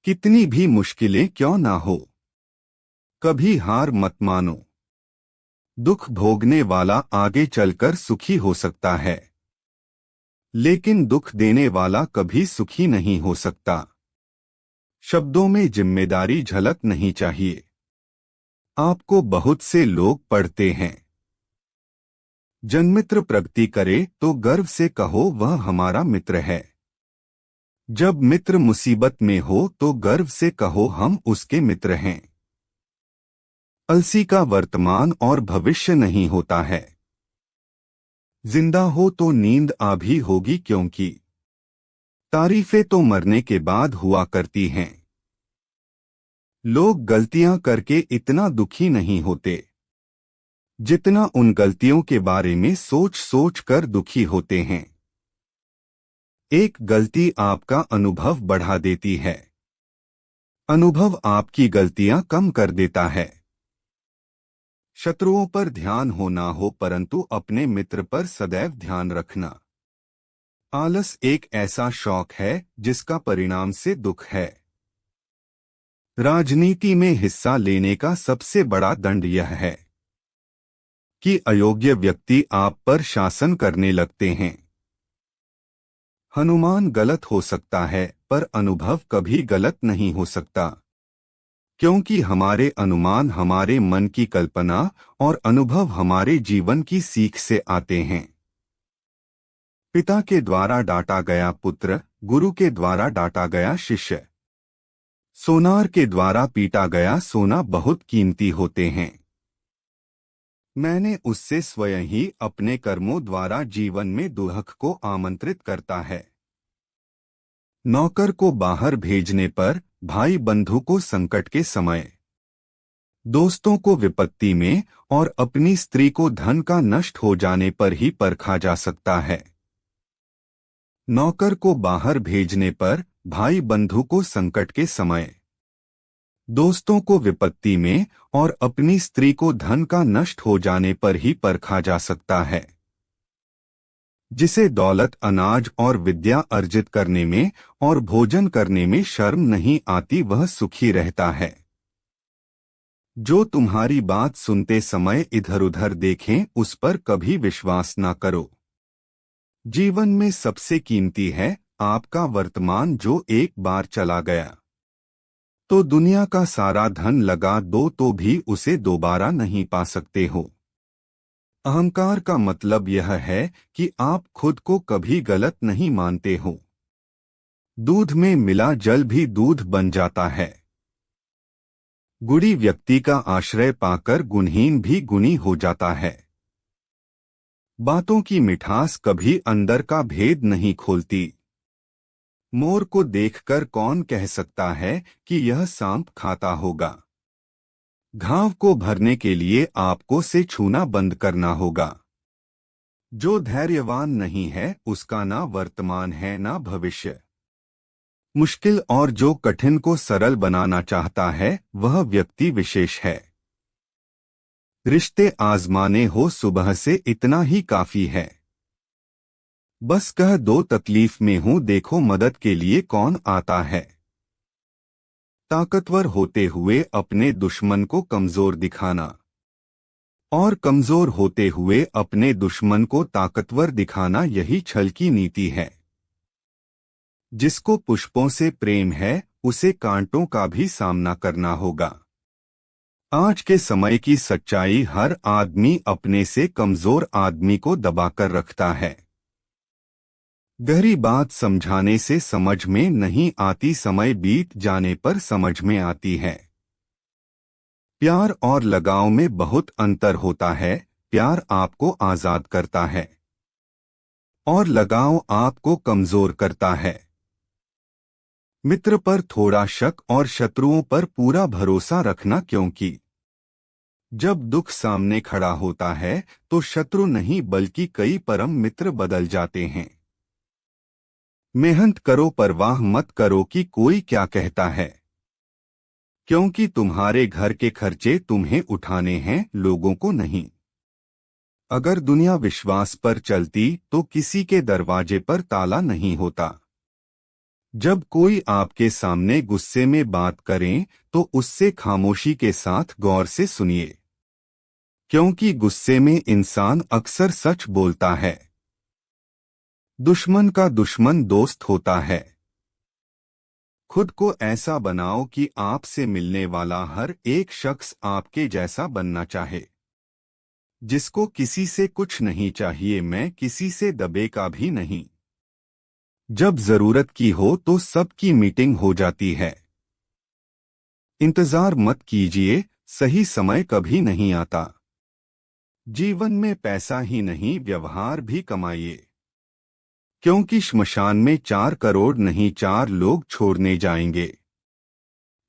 कितनी भी मुश्किलें क्यों ना हो, कभी हार मत मानो। दुख भोगने वाला आगे चलकर सुखी हो सकता है, लेकिन दुख देने वाला कभी सुखी नहीं हो सकता। शब्दों में जिम्मेदारी झलक नहीं चाहिए। आपको बहुत से लोग पढ़ते हैं। जन्मित्र प्रगति करे तो गर्व से कहो वह हमारा मित्र है। जब मित्र मुसीबत में हो तो गर्व से कहो हम उसके मित्र हैं। अलसी का वर्तमान और भविष्य नहीं होता है। जिंदा हो तो नींद आ भी होगी, क्योंकि तारीफें तो मरने के बाद हुआ करती हैं। लोग गलतियां करके इतना दुखी नहीं होते जितना उन गलतियों के बारे में सोच सोच कर दुखी होते हैं। एक गलती आपका अनुभव बढ़ा देती है, अनुभव आपकी गलतियां कम कर देता है। शत्रुओं पर ध्यान हो ना हो, परंतु अपने मित्र पर सदैव ध्यान रखना। आलस एक ऐसा शौक है जिसका परिणाम से दुख है। राजनीति में हिस्सा लेने का सबसे बड़ा दंड यह है कि अयोग्य व्यक्ति आप पर शासन करने लगते हैं। अनुमान गलत हो सकता है, पर अनुभव कभी गलत नहीं हो सकता, क्योंकि हमारे अनुमान हमारे मन की कल्पना और अनुभव हमारे जीवन की सीख से आते हैं। पिता के द्वारा डांटा गया पुत्र, गुरु के द्वारा डांटा गया शिष्य, सोनार के द्वारा पीटा गया सोना बहुत कीमती होते हैं। मैंने उससे स्वयं ही अपने कर्मों द्वारा जीवन में दुख को आमंत्रित करता है। नौकर को बाहर भेजने पर, भाई बंधु को संकट के समय, दोस्तों को विपत्ति में और अपनी स्त्री को धन का नष्ट हो जाने पर ही परखा जा सकता है। नौकर को बाहर भेजने पर, भाई बंधु को संकट के समय, दोस्तों को विपत्ति में और अपनी स्त्री को धन का नष्ट हो जाने पर ही परखा जा सकता है। जिसे दौलत, अनाज और विद्या अर्जित करने में और भोजन करने में शर्म नहीं आती, वह सुखी रहता है। जो तुम्हारी बात सुनते समय इधर उधर देखें, उस पर कभी विश्वास न करो। जीवन में सबसे कीमती है आपका वर्तमान, जो एक बार चला गया तो दुनिया का सारा धन लगा दो तो भी उसे दोबारा नहीं पा सकते हो। अहंकार का मतलब यह है कि आप खुद को कभी गलत नहीं मानते हो। दूध में मिला जल भी दूध बन जाता है। गुणी व्यक्ति का आश्रय पाकर गुणहीन भी गुणी हो जाता है। बातों की मिठास कभी अंदर का भेद नहीं खोलती। मोर को देखकर कौन कह सकता है कि यह सांप खाता होगा। घाव को भरने के लिए आपको से छूना बंद करना होगा। जो धैर्यवान नहीं है उसका ना वर्तमान है ना भविष्य। मुश्किल और जो कठिन को सरल बनाना चाहता है वह व्यक्ति विशेष है। रिश्ते आजमाने हो सुबह से इतना ही काफी है। बस कह दो तकलीफ में हूं, देखो मदद के लिए कौन आता है। ताकतवर होते हुए अपने दुश्मन को कमजोर दिखाना और कमजोर होते हुए अपने दुश्मन को ताकतवर दिखाना, यही छल की नीति है। जिसको पुष्पों से प्रेम है उसे कांटों का भी सामना करना होगा। आज के समय की सच्चाई, हर आदमी अपने से कमजोर आदमी को दबाकर रखता है। गहरी बात समझाने से समझ में नहीं आती, समय बीत जाने पर समझ में आती है। प्यार और लगाव में बहुत अंतर होता है। प्यार आपको आजाद करता है और लगाव आपको कमजोर करता है। मित्र पर थोड़ा शक और शत्रुओं पर पूरा भरोसा रखना, क्योंकि जब दुख सामने खड़ा होता है तो शत्रु नहीं बल्कि कई परम मित्र बदल जाते हैं। मेहनत करो, परवाह मत करो कि कोई क्या कहता है, क्योंकि तुम्हारे घर के खर्चे तुम्हें उठाने हैं, लोगों को नहीं। अगर दुनिया विश्वास पर चलती तो किसी के दरवाजे पर ताला नहीं होता। जब कोई आपके सामने गुस्से में बात करें तो उससे खामोशी के साथ गौर से सुनिए, क्योंकि गुस्से में इंसान अक्सर सच बोलता है। दुश्मन का दुश्मन दोस्त होता है। खुद को ऐसा बनाओ कि आपसे मिलने वाला हर एक शख्स आपके जैसा बनना चाहे, जिसको किसी से कुछ नहीं चाहिए, मैं किसी से दबे का भी नहीं। जब जरूरत की हो तो सबकी मीटिंग हो जाती है। इंतजार मत कीजिए, सही समय कभी नहीं आता। जीवन में पैसा ही नहीं, व्यवहार भी कमाइए, क्योंकि श्मशान में 4 करोड़ नहीं 4 लोग छोड़ने जाएंगे।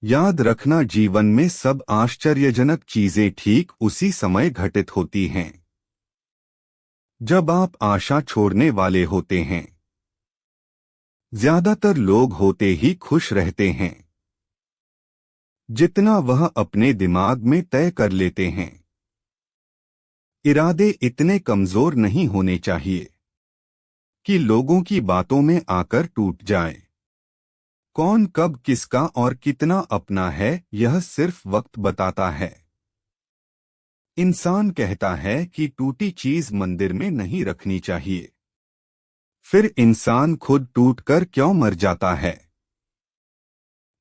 याद रखना, जीवन में सब आश्चर्यजनक चीजें ठीक उसी समय घटित होती हैं जब आप आशा छोड़ने वाले होते हैं। ज्यादातर लोग होते ही खुश रहते हैं जितना वह अपने दिमाग में तय कर लेते हैं। इरादे इतने कमजोर नहीं होने चाहिए कि लोगों की बातों में आकर टूट जाए। कौन कब किसका और कितना अपना है, यह सिर्फ वक्त बताता है। इंसान कहता है कि टूटी चीज मंदिर में नहीं रखनी चाहिए, फिर इंसान खुद टूटकर क्यों मर जाता है।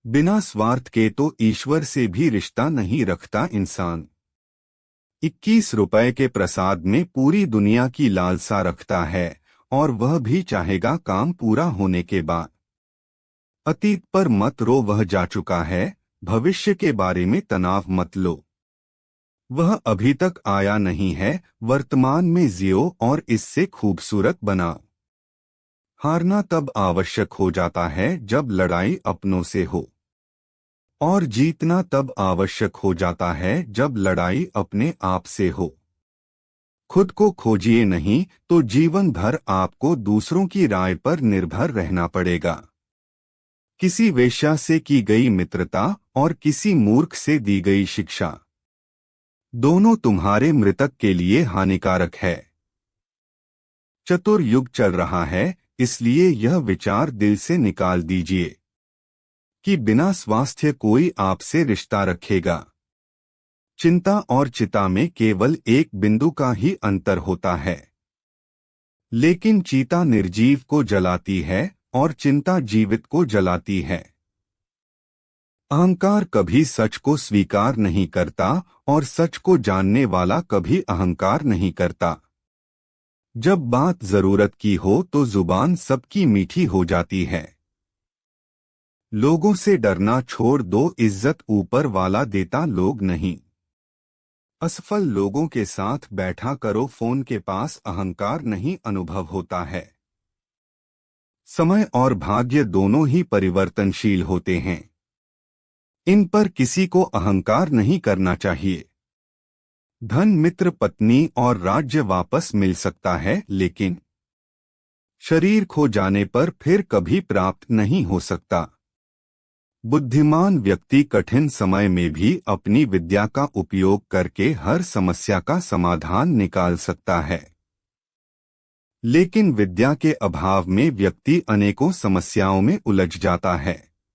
बिना स्वार्थ के तो ईश्वर से भी रिश्ता नहीं रखता इंसान। 21 रुपए के प्रसाद में पूरी दुनिया की लालसा रखता है, और वह भी चाहेगा काम पूरा होने के बाद। अतीत पर मत रो, वह जा चुका है। भविष्य के बारे में तनाव मत लो, वह अभी तक आया नहीं है। वर्तमान में जियो और इससे खूबसूरत बनाओ। हारना तब आवश्यक हो जाता है जब लड़ाई अपनों से हो, और जीतना तब आवश्यक हो जाता है जब लड़ाई अपने आप से हो। खुद को खोजिए नहीं तो जीवन भर आपको दूसरों की राय पर निर्भर रहना पड़ेगा। किसी वेश्या से की गई मित्रता और किसी मूर्ख से दी गई शिक्षा, दोनों तुम्हारे मृतक के लिए हानिकारक है। चतुर युग चल रहा है, इसलिए यह विचार दिल से निकाल दीजिए कि बिना स्वास्थ्य कोई आपसे रिश्ता रखेगा। चिंता और चिता में केवल एक बिंदु का ही अंतर होता है, लेकिन चीता निर्जीव को जलाती है और चिंता जीवित को जलाती है। अहंकार कभी सच को स्वीकार नहीं करता, और सच को जानने वाला कभी अहंकार नहीं करता। जब बात जरूरत की हो तो जुबान सबकी मीठी हो जाती है। लोगों से डरना छोड़ दो, इज्जत ऊपर वाला देता, लोग नहीं। असफल लोगों के साथ बैठा करो, फोन के पास अहंकार नहीं अनुभव होता है। समय और भाग्य दोनों ही परिवर्तनशील होते हैं, इन पर किसी को अहंकार नहीं करना चाहिए। धन, मित्र, पत्नी और राज्य वापस मिल सकता है, लेकिन शरीर खो जाने पर फिर कभी प्राप्त नहीं हो सकता। बुद्धिमान व्यक्ति कठिन समय में भी अपनी विद्या का उपयोग करके हर समस्या का समाधान निकाल सकता है, लेकिन विद्या के अभाव में व्यक्ति अनेकों समस्याओं में उलझ जाता है।